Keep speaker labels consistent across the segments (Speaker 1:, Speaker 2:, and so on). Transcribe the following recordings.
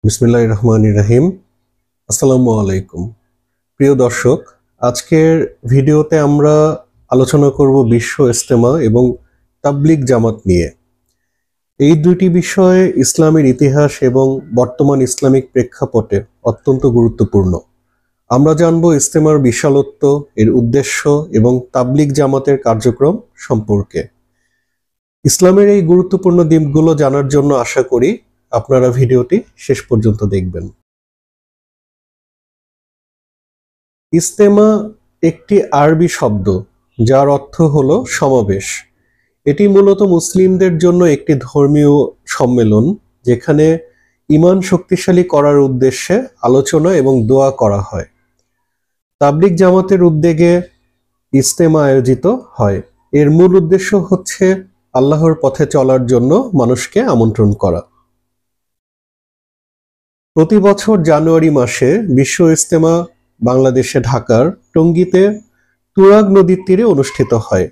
Speaker 1: বিসমিল্লাহির রহমানির রহিম। আসসালামু আলাইকুম। প্রিয় দর্শক, আজকের ভিডিওতে আমরা আলোচনা করব বিশ্ব ইজতেমা এবং তাবলিগ জামাত নিয়ে। এই দুইটি বিষয় ইসলামের ইতিহাস এবং বর্তমান ইসলামিক প্রেক্ষাপটে অত্যন্ত গুরুত্বপূর্ণ। আমরা জানব ইজতেমার বিশালত্ব, এর উদ্দেশ্য এবং তাবলিগ জামাতের কার্যক্রম সম্পর্কে। ইসলামের এই গুরুত্বপূর্ণ দিকগুলো জানার জন্য আশা করি আপনারা ভিডিওটি শেষ পর্যন্ত দেখবেন। ইজতেমা একটি আরবি শব্দ যার অর্থ হলো সমাবেশ। এটি মূলত মুসলিমদের জন্য একটি ধর্মীয় সম্মেলন যেখানে ঈমান শক্তিশালী করার উদ্দেশ্যে আলোচনা এবং দোয়া করা হয়। তাবলিগ জামাতের উদ্যোগে ইজতেমা আয়োজিত হয়। এর মূল উদ্দেশ্য হচ্ছে আল্লাহর পথে চলার জন্য মানুষকে আমন্ত্রণ করা। প্রতি বছর জানুয়ারি মাসে বিশ্ব ইজতেমা বাংলাদেশে ঢাকার টঙ্গীতে তুরাগ নদীর তীরে অনুষ্ঠিত হয়।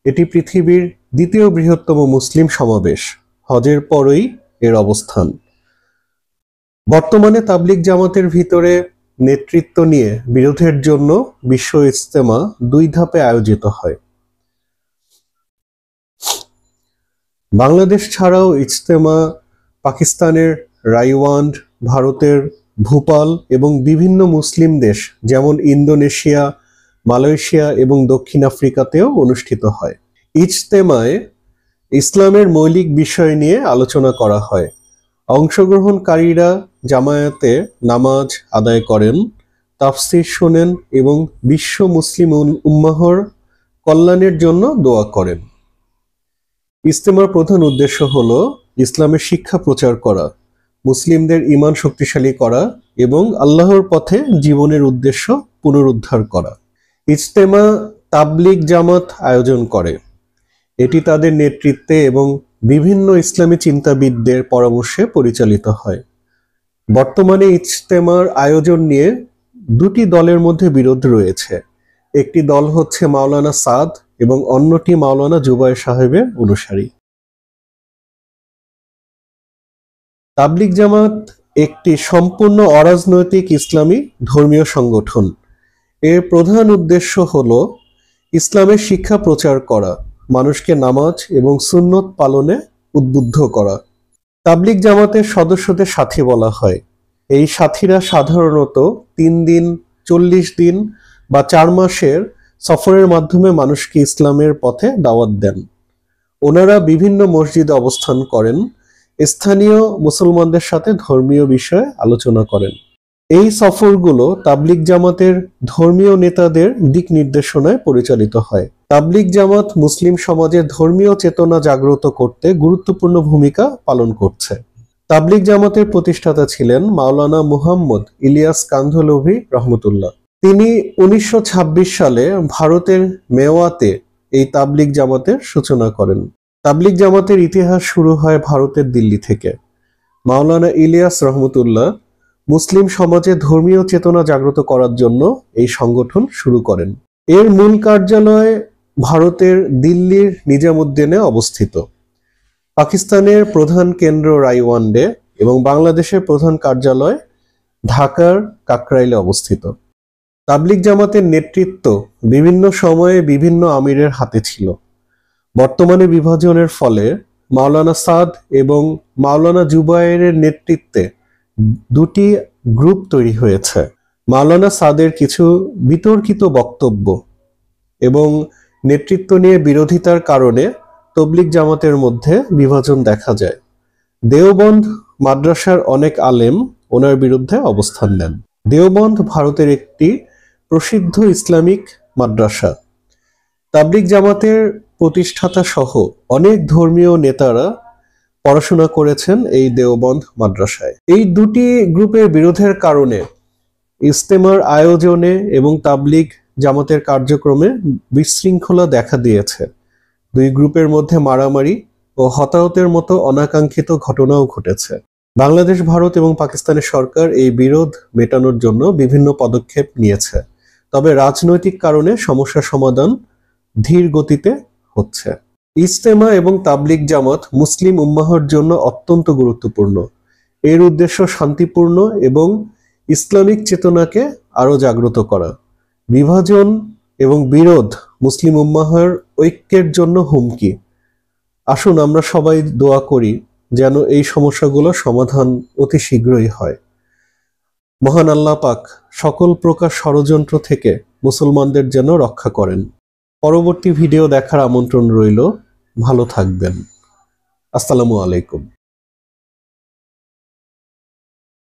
Speaker 1: এটি পৃথিবীর দ্বিতীয় বৃহত্তম মুসলিম সমাবেশ। হজের পরই এর অবস্থান। বর্তমানে তাবলিগ জামাতের ভিতরে নেতৃত্ব নিয়ে বিরোধের জন্য বিশ্ব ইজতেমা 2 ধাপে আয়োজিত হয়। বাংলাদেশ ছাড়াও ইজতেমা পাকিস্তানের রাইওয়ান্ড, ভারতের ভূপাল এবং বিভিন্ন মুসলিম দেশ যেমন ইন্দোনেশিয়া, মালয়েশিয়া এবং দক্ষিণ আফ্রিকাতেও অনুষ্ঠিত হয়। ইজতেমায় ইসলামের মৌলিক বিষয় নিয়ে আলোচনা করা হয়। অংশগ্রহণকারীরা জামায়াতে নামাজ আদায় করেন, তাফসির শোনেন এবং বিশ্ব মুসলিম উম্মাহর কল্যাণের জন্য দোয়া করেন। ইজতেমার প্রধান উদ্দেশ্য হল ইসলামের শিক্ষা প্রচার করা, মুসলিমদের ঈমান শক্তিশালী করা এবং আল্লাহর পথে জীবনের উদ্দেশ্য পুনরুদ্ধার করা। ইজতেমা তাবলিগ জামাত আয়োজন করে। এটি তাদের নেতৃত্বে এবং বিভিন্ন ইসলামী চিন্তাবিদদের পরামর্শে পরিচালিত হয়। বর্তমানে ইজতেমার আয়োজন নিয়ে 2টি দলের মধ্যে বিরোধ রয়েছে। একটি দল হচ্ছে মাওলানা সাদ এবং অন্যটি মাওলানা জুবায়ের সাহেবের অনুসারী। তাবলিগ জামাত একটি সম্পূর্ণ অরাজনৈতিক ইসলামী ধর্মীয় সংগঠন। এর প্রধান উদ্দেশ্য হল ইসলামের শিক্ষা প্রচার করা, মানুষকে নামাজ এবং সুন্নত পালনে উদ্বুদ্ধ করা। তাবলিগ জামাতের সদস্যদের সাথী বলা হয়। এই সাথীরা সাধারণত 3 দিন, 40 দিন বা 4 মাসের সফরের মাধ্যমে মানুষকে ইসলামের পথে দাওয়াত দেন। ওনারা বিভিন্ন মসজিদে অবস্থান করেন, স্থানীয় মুসলমানদের সাথে ধর্মীয় বিষয়ে আলোচনা করেন। এই সফরগুলো তাবলিগ জামাতের ধর্মীয় নেতাদের দিক নির্দেশনায় পরিচালিত হয়। তাবলিগ জামাত মুসলিম সমাজের ধর্মীয় চেতনা জাগ্রত করতে গুরুত্বপূর্ণ ভূমিকা পালন করছে। তাবলিগ জামাতের প্রতিষ্ঠাতা ছিলেন মাওলানা মুহাম্মদ ইলিয়াস কান্ধলভি রহমতুল্লাহ। তিনি 1926 সালে ভারতের মেওয়াতে এই তাবলিগ জামাতের সূচনা করেন। তাবলিগ জামাতের ইতিহাস শুরু হয় ভারতের দিল্লি থেকে। মাওলানা ইলিয়াস রহমতুল্লাহ মুসলিম সমাজে ধর্মীয় চেতনা জাগ্রত করার জন্য এই সংগঠন শুরু করেন। এর মূল কার্যালয় ভারতের দিল্লির নিজামুদ্দিনে অবস্থিত। পাকিস্তানের প্রধান কেন্দ্র রাইওয়ান্ডে এবং বাংলাদেশের প্রধান কার্যালয় ঢাকার কাকরাইলে অবস্থিত। তাবলিগ জামাতের নেতৃত্ব বিভিন্ন সময়ে বিভিন্ন আমিরের হাতে ছিল। বর্তমানে বিভাজনের ফলে মাওলানা সাদ এবং মাওলানা জুবায়েরের নেতৃত্বে 2টি গ্রুপ তৈরি হয়েছে। মাওলানা সাদের কিছু বিতর্কিত বক্তব্য এবং নেতৃত্ব নিয়ে বিরোধিতার কারণে তাবলিগ জামাতের মধ্যে বিভাজন দেখা যায়। দেওবন্দ মাদ্রাসার অনেক আলেম ওনার বিরুদ্ধে অবস্থান নেন। দেওবন্দ ভারতের একটি প্রসিদ্ধ ইসলামিক মাদ্রাসা। তাবলিগ জামাতের প্রতিষ্ঠাতা সহ অনেক ধর্মীয় নেতারা পড়াশোনা করেছেন এই দেওবন্দ মাদ্রাসায়। এই 2টি গ্রুপের বিরোধের কারণে ইজতেমার আয়োজনে এবং তাবলিগ জামাতের কার্যক্রমে বিশৃঙ্খলা দেখা দিয়েছে। 2 গ্রুপের মধ্যে মারামারি ও হতাহতের মতো অনাকাঙ্ক্ষিত ঘটনাও ঘটেছে। বাংলাদেশ, ভারত এবং পাকিস্তানের সরকার এই বিরোধ মেটানোর জন্য বিভিন্ন পদক্ষেপ নিয়েছে। তবে রাজনৈতিক কারণে সমস্যার সমাধান ধীর গতিতে হচ্ছে। ইজতেমা এবং তাবলিগ জামাত মুসলিম উম্মাহর জন্য অত্যন্ত গুরুত্বপূর্ণ। এর উদ্দেশ্য শান্তিপূর্ণ এবং ইসলামিক চেতনাকে আরো জাগ্রত করা। বিভাজন এবং বিরোধ মুসলিম উম্মাহের ঐক্যের জন্য হুমকি। আসুন আমরা সবাই দোয়া করি যেন এই সমস্যাগুলো সমাধান অতি শীঘ্রই হয়। মহান আল্লাহ পাক সকল প্রকার ষড়যন্ত্র থেকে মুসলমানদের যেন রক্ষা করেন। পরবর্তী ভিডিও দেখার আমন্ত্রণ রইল। ভালো থাকবেন। আসসালামু আলাইকুম।